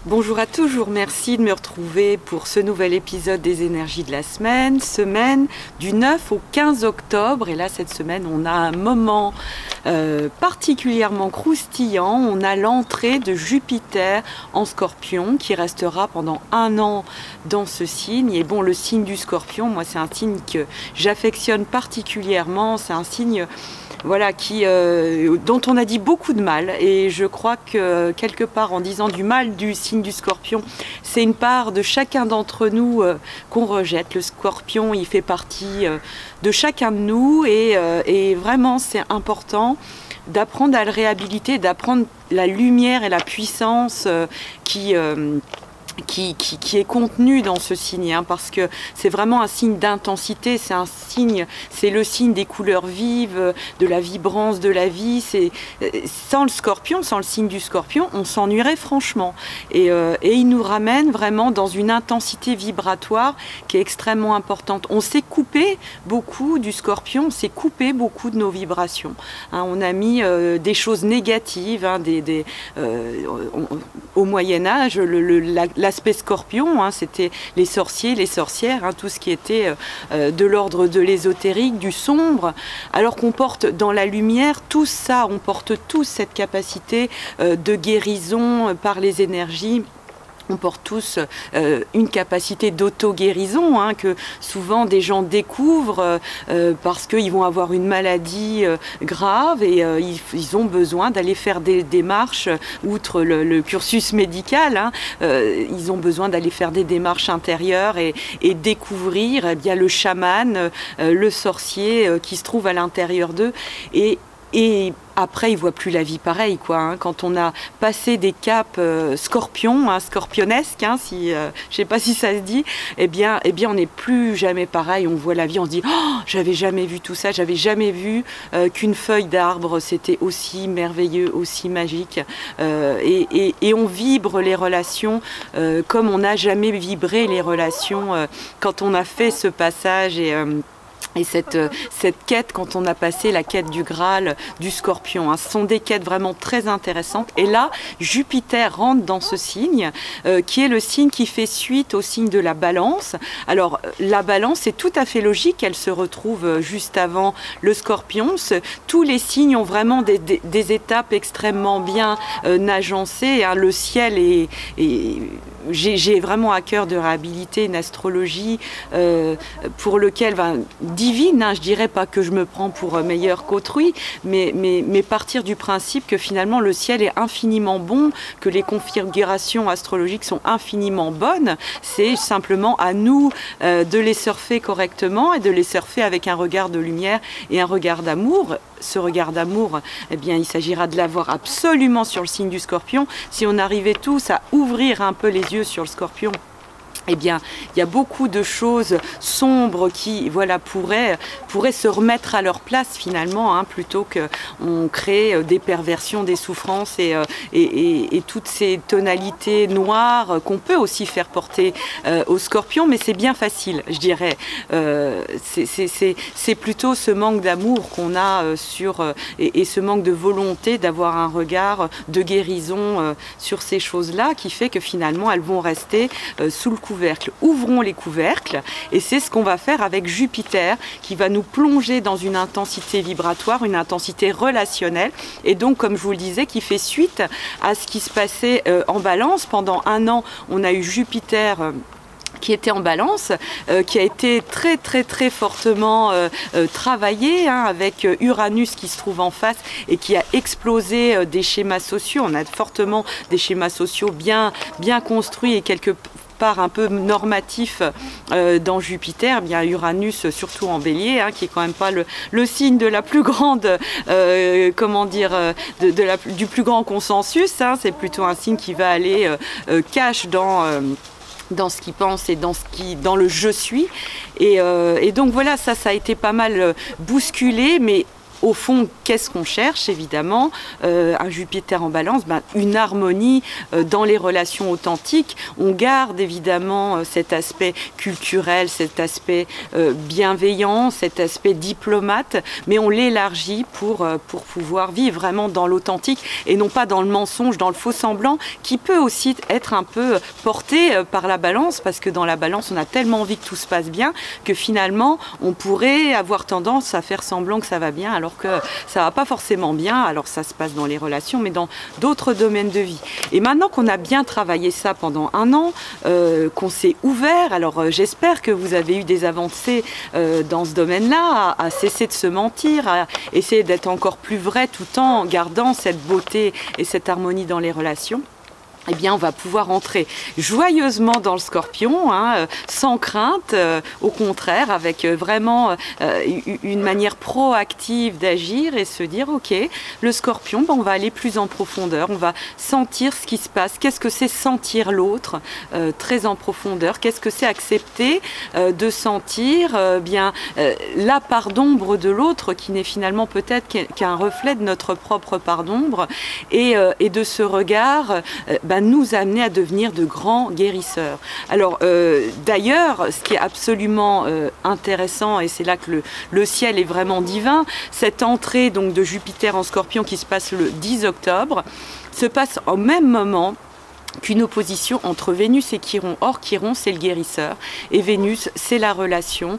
Bonjour à tous, je vous remercie de me retrouver pour ce nouvel épisode des énergies de la semaine du 9 au 15 octobre. Et là, cette semaine, on a un moment particulièrement croustillant. On a l'entrée de Jupiter en Scorpion qui restera pendant 1 an dans ce signe. Et bon, le signe du Scorpion, moi, c'est un signe que j'affectionne particulièrement. C'est un signe... Voilà, dont on a dit beaucoup de mal, et je crois que quelque part en disant du mal du signe du Scorpion, c'est une part de chacun d'entre nous qu'on rejette. Le Scorpion, il fait partie de chacun de nous, et vraiment c'est important d'apprendre à le réhabiliter, d'apprendre la lumière et la puissance qui est contenu dans ce signe, hein, parce que c'est vraiment un signe d'intensité, c'est le signe des couleurs vives, de la vibrance de la vie. Sans le Scorpion, sans le signe du Scorpion, on s'ennuierait franchement. Et il nous ramène vraiment dans une intensité vibratoire qui est extrêmement importante. On s'est coupé beaucoup du Scorpion, on s'est coupé beaucoup de nos vibrations. Hein, on a mis des choses négatives, hein, au Moyen-Âge, l'aspect Scorpion, hein, c'était les sorciers, les sorcières, hein, tout ce qui était de l'ordre de l'ésotérique, du sombre, alors qu'on porte dans la lumière tout ça, on porte tous cette capacité de guérison par les énergies. On porte tous une capacité d'auto-guérison, hein, que souvent des gens découvrent parce qu'ils vont avoir une maladie grave, et ils ont besoin d'aller faire des démarches, outre le cursus médical, hein, ils ont besoin d'aller faire des démarches intérieures et découvrir bien le chaman, le sorcier qui se trouve à l'intérieur d'eux. Et après, ils ne voient plus la vie pareil, quoi, hein. Quand on a passé des caps scorpions, hein, scorpionesques, hein, je ne sais pas si ça se dit, eh bien on n'est plus jamais pareil. On voit la vie, on se dit oh, j'avais jamais vu tout ça, j'avais jamais vu qu'une feuille d'arbre, c'était aussi merveilleux, aussi magique. Et on vibre les relations comme on n'a jamais vibré les relations quand on a fait ce passage. Et cette quête, quand on a passé la quête du Graal, du Scorpion, hein, ce sont des quêtes vraiment très intéressantes. Et là, Jupiter rentre dans ce signe, qui est le signe qui fait suite au signe de la Balance. Alors, la Balance, c'est tout à fait logique, elle se retrouve juste avant le Scorpion. Tous les signes ont vraiment des étapes extrêmement bien agencées, hein. Le ciel est j'ai vraiment à cœur de réhabiliter une astrologie pour lequel... divine, hein, je dirais pas que je me prends pour meilleur qu'autrui, mais partir du principe que finalement le ciel est infiniment bon, que les configurations astrologiques sont infiniment bonnes. C'est simplement à nous de les surfer correctement et de les surfer avec un regard de lumière et un regard d'amour. Ce regard d'amour, eh bien, il s'agira de l'avoir absolument sur le signe du Scorpion. Si on arrivait tous à ouvrir un peu les yeux sur le Scorpion, eh bien, il y a beaucoup de choses sombres qui, voilà, pourraient se remettre à leur place finalement, hein, plutôt qu'on crée des perversions, des souffrances et toutes ces tonalités noires qu'on peut aussi faire porter au Scorpion, mais c'est bien facile, je dirais. C'est plutôt ce manque d'amour qu'on a et ce manque de volonté d'avoir un regard de guérison sur ces choses-là qui fait que finalement elles vont rester sous le couvercle. Ouvrons les couvercles, et c'est ce qu'on va faire avec Jupiter, qui va nous plonger dans une intensité vibratoire, une intensité relationnelle, et donc, comme je vous le disais, qui fait suite à ce qui se passait en Balance. Pendant 1 an, on a eu Jupiter qui était en Balance, qui a été très très très fortement travaillé, hein, avec Uranus qui se trouve en face et qui a explosé des schémas sociaux. On a fortement des schémas sociaux bien construits et quelque part un peu normatif dans Jupiter. Bien Uranus, surtout en Bélier, hein, qui est quand même pas le signe de la plus grande, comment dire, du plus grand consensus, hein. C'est plutôt un signe qui va aller cash dans ce qu'il pense et dans le je suis. Et donc voilà, ça a été pas mal bousculé, mais au fond, qu'est-ce qu'on cherche évidemment? Un Jupiter en balance, une harmonie dans les relations authentiques. On garde évidemment cet aspect culturel, cet aspect bienveillant, cet aspect diplomate, mais on l'élargit pour pouvoir vivre vraiment dans l'authentique et non pas dans le mensonge, dans le faux semblant, qui peut aussi être un peu porté par la balance, parce que dans la balance, on a tellement envie que tout se passe bien que finalement, on pourrait avoir tendance à faire semblant que ça va bien, alors que ça va pas forcément bien. Alors ça se passe dans les relations, mais dans d'autres domaines de vie. Et maintenant qu'on a bien travaillé ça pendant un an, qu'on s'est ouvert, alors j'espère que vous avez eu des avancées dans ce domaine-là, à cesser de se mentir, à essayer d'être encore plus vrai tout en gardant cette beauté et cette harmonie dans les relations. Eh bien, on va pouvoir entrer joyeusement dans le Scorpion, sans crainte, au contraire, avec vraiment une manière proactive d'agir et se dire, ok, le Scorpion, on va aller plus en profondeur, on va sentir ce qui se passe. Qu'est-ce que c'est sentir l'autre très en profondeur? Qu'est-ce que c'est accepter de sentir la part d'ombre de l'autre, qui n'est finalement peut-être qu'un reflet de notre propre part d'ombre, et de ce regard nous amener à devenir de grands guérisseurs. Alors d'ailleurs, ce qui est absolument intéressant, et c'est là que le ciel est vraiment divin, cette entrée donc de Jupiter en Scorpion qui se passe le 10 octobre, se passe au même moment qu'une opposition entre Vénus et Chiron. Or, Chiron, c'est le guérisseur, et Vénus, c'est la relation,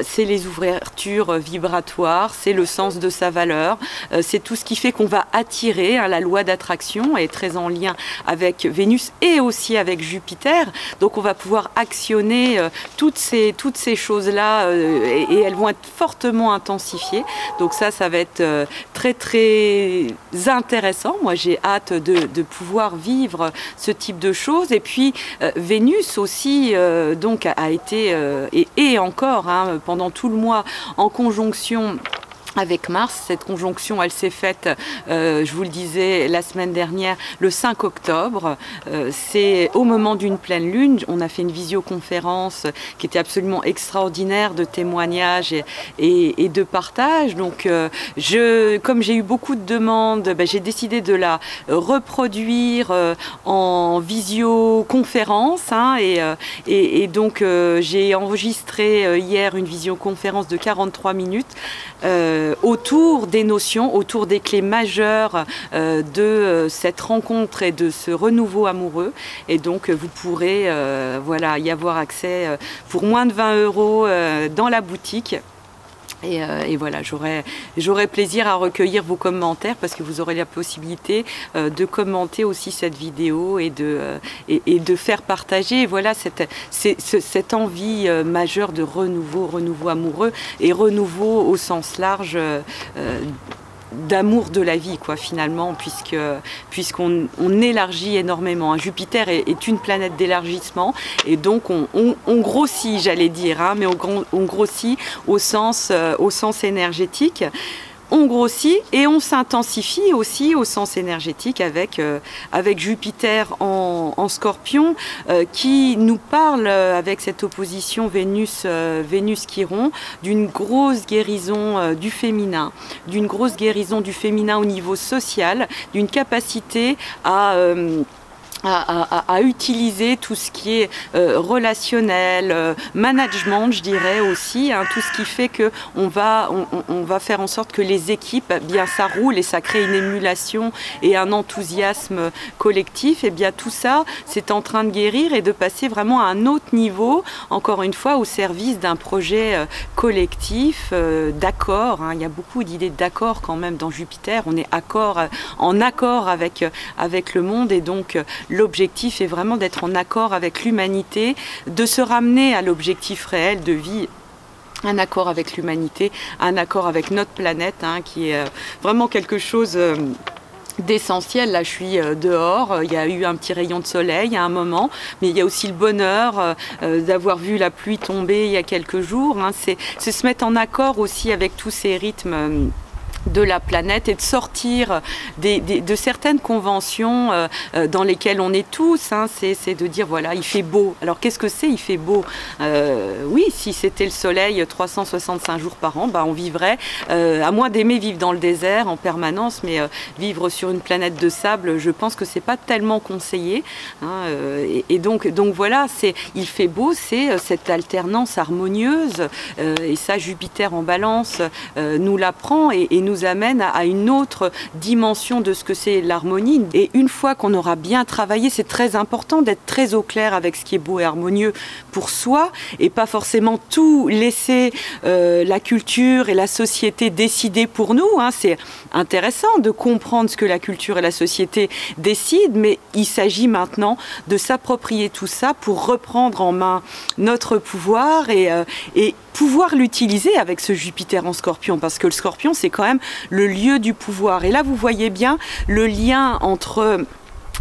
c'est les ouvertures vibratoires, c'est le sens de sa valeur, c'est tout ce qui fait qu'on va attirer. La loi d'attraction est très en lien avec Vénus et aussi avec Jupiter, donc on va pouvoir actionner toutes ces choses-là, et elles vont être fortement intensifiées. Donc ça va être très très intéressant. Moi, j'ai hâte de pouvoir vivre ce type de choses. Et puis Vénus aussi donc a été et encore pendant tout le mois en conjonction avec Mars. Cette conjonction, elle s'est faite, je vous le disais la semaine dernière, le 5 octobre. C'est au moment d'une pleine lune. On a fait une visioconférence qui était absolument extraordinaire, de témoignages et de partage. Donc, comme j'ai eu beaucoup de demandes, j'ai décidé de la reproduire en visioconférence. Et donc, j'ai enregistré hier une visioconférence de 43 minutes autour des notions, autour des clés majeures de cette rencontre et de ce renouveau amoureux. Et donc vous pourrez y avoir accès pour moins de 20 € dans la boutique. Et voilà, j'aurai plaisir à recueillir vos commentaires, parce que vous aurez la possibilité de commenter aussi cette vidéo et de faire partager cette envie majeure de renouveau amoureux et renouveau au sens large d'amour de la vie, finalement, puisqu'on élargit énormément. Jupiter est une planète d'élargissement, et donc on grossit, j'allais dire, mais on grossit au sens énergétique. On grossit et on s'intensifie aussi au sens énergétique avec Jupiter en Scorpion, qui nous parle, avec cette opposition Vénus-Chiron, d'une grosse guérison du féminin, au niveau social, d'une capacité à utiliser tout ce qui est relationnel, management, je dirais aussi, tout ce qui fait que on va faire en sorte que les équipes, ça roule, et ça crée une émulation et un enthousiasme collectif. Et bien tout ça, c'est en train de guérir et de passer vraiment à un autre niveau, encore une fois, au service d'un projet collectif, d'accord. Il y a beaucoup d'idées d'accord quand même dans Jupiter. On est en accord avec le monde, et donc l'objectif est vraiment d'être en accord avec l'humanité, de se ramener à l'objectif réel de vie, un accord avec l'humanité, un accord avec notre planète, qui est vraiment quelque chose d'essentiel. Là, je suis dehors, il y a eu un petit rayon de soleil à un moment, mais il y a aussi le bonheur d'avoir vu la pluie tomber il y a quelques jours. C'est se mettre en accord aussi avec tous ces rythmes de la planète et de sortir de certaines conventions dans lesquelles on est tous, hein, c'est de dire voilà, il fait beau. Alors qu'est-ce que c'est, il fait beau? Oui, si c'était le soleil 365 jours par an, bah, on vivrait, à moins d'aimer vivre dans le désert en permanence, mais vivre sur une planète de sable, je pense que c'est pas tellement conseillé, hein, et donc voilà, il fait beau, c'est cette alternance harmonieuse, et ça Jupiter en Balance nous l'apprend et nous amène à une autre dimension de ce que c'est l'harmonie. Et une fois qu'on aura bien travaillé, c'est très important d'être très au clair avec ce qui est beau et harmonieux pour soi et pas forcément tout laisser la culture et la société décider pour nous, hein. C'est intéressant de comprendre ce que la culture et la société décident, mais il s'agit maintenant de s'approprier tout ça pour reprendre en main notre pouvoir et pouvoir l'utiliser avec ce Jupiter en Scorpion, parce que le Scorpion, c'est quand même le lieu du pouvoir. Et là, vous voyez bien le lien entre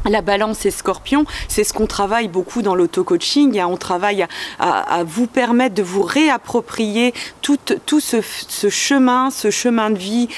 la Balance et Scorpion, c'est ce qu'on travaille beaucoup dans l'auto-coaching. On travaille à vous permettre de vous réapproprier tout ce chemin de vie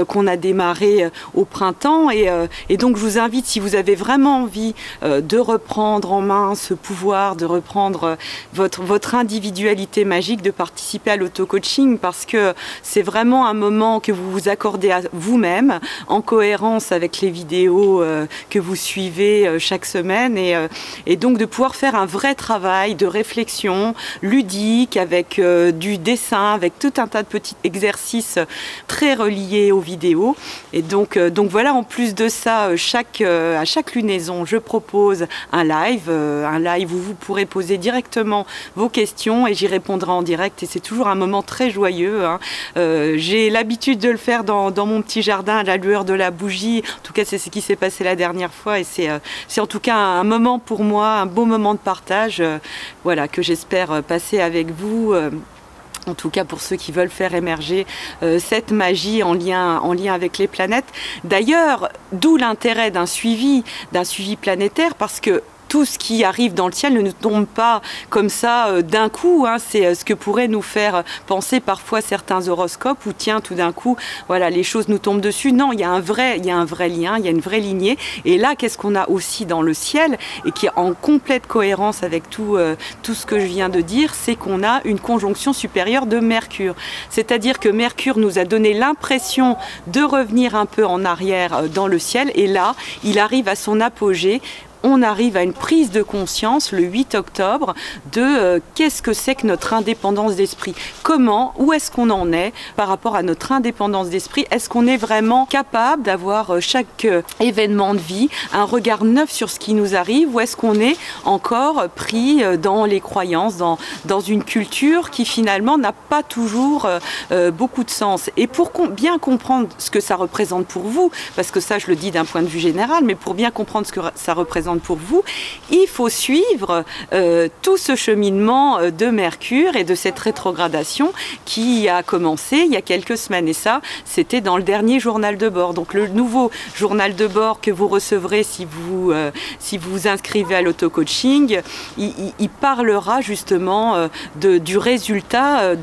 qu'on a démarré au printemps. Et donc je vous invite, si vous avez vraiment envie de reprendre en main ce pouvoir, de reprendre votre individualité magique, de participer à l'auto-coaching, parce que c'est vraiment un moment que vous vous accordez à vous-même, en cohérence avec les vidéos que vous suivez chaque semaine, et donc de pouvoir faire un vrai travail de réflexion ludique avec du dessin, avec tout un tas de petits exercices très reliés aux vidéos. Et donc voilà, en plus de ça, à chaque lunaison, je propose un live où vous pourrez poser directement vos questions et j'y répondrai en direct, et c'est toujours un moment très joyeux, hein. J'ai l'habitude de le faire dans mon petit jardin à la lueur de la bougie. En tout cas, c'est ce qui s'est passé la dernière fois, et c'est en tout cas un moment pour moi, un beau moment de partage, voilà, que j'espère passer avec vous. En tout cas pour ceux qui veulent faire émerger cette magie en lien avec les planètes. D'ailleurs, d'où l'intérêt d'un suivi planétaire, parce que tout ce qui arrive dans le ciel ne nous tombe pas comme ça d'un coup, hein. C'est ce que pourrait nous faire penser parfois certains horoscopes, où tiens, tout d'un coup, voilà, les choses nous tombent dessus. Non, il y a un vrai lien, il y a une vraie lignée. Et là, qu'est-ce qu'on a aussi dans le ciel, et qui est en complète cohérence avec tout ce que je viens de dire, c'est qu'on a une conjonction supérieure de Mercure. C'est-à-dire que Mercure nous a donné l'impression de revenir un peu en arrière dans le ciel, et là, il arrive à son apogée. On arrive à une prise de conscience le 8 octobre de qu'est-ce que c'est que notre indépendance d'esprit. Où est-ce qu'on en est par rapport à notre indépendance d'esprit? Est-ce qu'on est vraiment capable d'avoir chaque événement de vie un regard neuf sur ce qui nous arrive, ou est-ce qu'on est encore pris dans les croyances, dans une culture qui finalement n'a pas toujours beaucoup de sens? Et pour bien comprendre ce que ça représente pour vous, parce que ça je le dis d'un point de vue général, mais pour bien comprendre ce que ça représente pour vous, il faut suivre tout ce cheminement de Mercure et de cette rétrogradation qui a commencé il y a quelques semaines. Et ça, c'était dans le dernier journal de bord. Donc le nouveau journal de bord que vous recevrez si vous vous inscrivez à l'auto-coaching, il parlera justement du résultat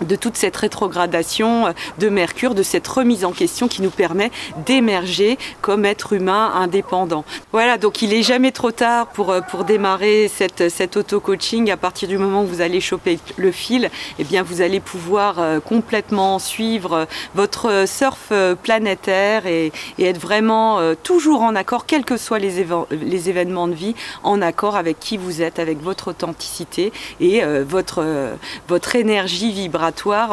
de toute cette rétrogradation de Mercure, de cette remise en question qui nous permet d'émerger comme être humain indépendant. Voilà, donc il n'est jamais trop tard pour démarrer cet auto-coaching. À partir du moment où vous allez choper le fil, eh bien vous allez pouvoir complètement suivre votre surf planétaire et être vraiment toujours en accord, quels que soient les événements de vie, en accord avec qui vous êtes, avec votre authenticité et votre énergie vibratoire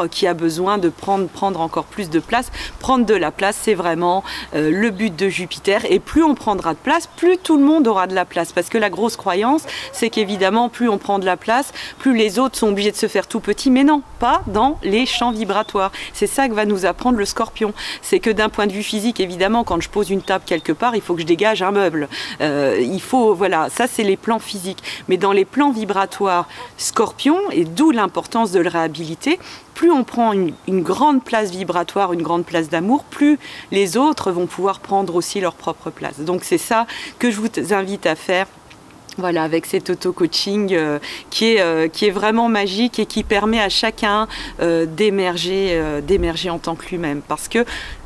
qui a besoin de prendre encore plus de place. Prendre de la place, c'est vraiment le but de Jupiter, et plus on prendra de place, plus tout le monde aura de la place, parce que la grosse croyance, c'est qu'évidemment plus on prend de la place, plus les autres sont obligés de se faire tout petits, mais non, pas dans les champs vibratoires. C'est ça que va nous apprendre le Scorpion, c'est que d'un point de vue physique, évidemment, quand je pose une table quelque part, il faut que je dégage un meuble, il faut, voilà, ça c'est les plans physiques, mais dans les plans vibratoires Scorpion, et d'où l'importance de le réhabiliter, plus on prend une grande place vibratoire, une grande place d'amour, plus les autres vont pouvoir prendre aussi leur propre place. Donc c'est ça que je vous invite à faire Voilà, avec cet auto-coaching qui est vraiment magique et qui permet à chacun d'émerger en tant que lui-même. Parce que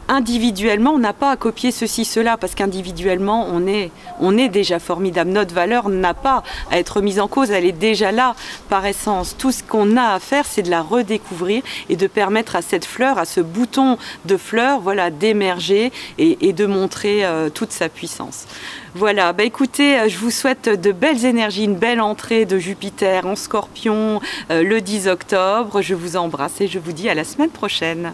individuellement, on n'a pas à copier ceci, cela, parce qu'individuellement, on est déjà formidable. Notre valeur n'a pas à être mise en cause, elle est déjà là par essence. Tout ce qu'on a à faire, c'est de la redécouvrir et de permettre à cette fleur, à ce bouton de fleur, voilà, d'émerger et de montrer toute sa puissance. Voilà, bah écoutez, je vous souhaite de belles énergies, une belle entrée de Jupiter en Scorpion le 10 octobre. Je vous embrasse et je vous dis à la semaine prochaine.